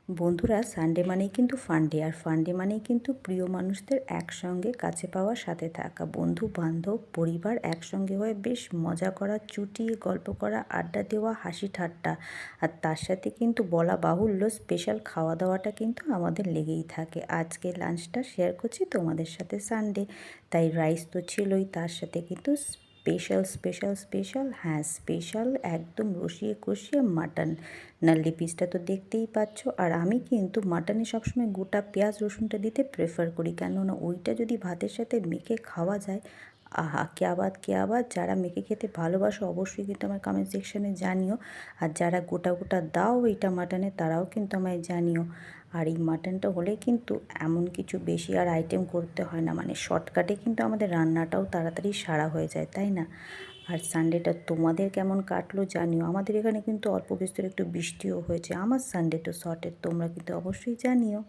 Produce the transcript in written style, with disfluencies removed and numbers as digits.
বন্ধুরা, সানডে মানেই কিন্তু ফান্ডে, আর ফান্ডে মানেই কিন্তু প্রিয় মানুষদের একসঙ্গে কাছে পাওয়া, সাথে থাকা, বন্ধু বান্ধব পরিবার একসঙ্গে হয়ে বেশ মজা করা, চুটিয়ে গল্প করা, আড্ডা দেওয়া, হাসি ঠাট্টা। আর তার সাথে কিন্তু বলা বাহুল্য স্পেশাল খাওয়া দাওয়াটা কিন্তু আমাদের লেগেই থাকে। আজকে লাঞ্চটা শেয়ার করছি তোমাদের সাথে সানডে, তাই রাইস তো ছিলই, তার সাথে কিন্তু স্পেশাল স্পেশাল স্পেশাল হ্যাঁ স্পেশাল একদম রসিয়ে কষিয়ে মাটন। নাল্লি পিসটা তো দেখতেই পাচ্ছ। আর আমি কিন্তু মাটনে সবসময় গোটা পেঁয়াজ রসুনটা দিতে প্রেফার করি, কেননা ওইটা যদি ভাতের সাথে মেখে খাওয়া যায়, আহা ক্যা বাত ক্যা বাত। যারা মেখে খেতে ভালোবাসো অবশ্যই কিন্তু আমার কমেন্ট সেকশানে জানিও, আর যারা গোটা গোটা দাও এইটা মাটনে তারাও কিন্তু আমায় জানিও। আর এই মাটনটা হলে কিন্তু এমন কিছু বেশি আর আইটেম করতে হয় না, মানে শর্টকাটে কিন্তু আমাদের রান্নাটাও তাড়াতাড়ি সারা হয়ে যায়, তাই না? আর সানডেটা তোমাদের কেমন কাটলো জানিও। আমাদের এখানে কিন্তু অল্প বিস্তর একটু বৃষ্টিও হয়েছে। আমার সানডে তো শর্টের, তোমরা কিন্তু অবশ্যই জানিও।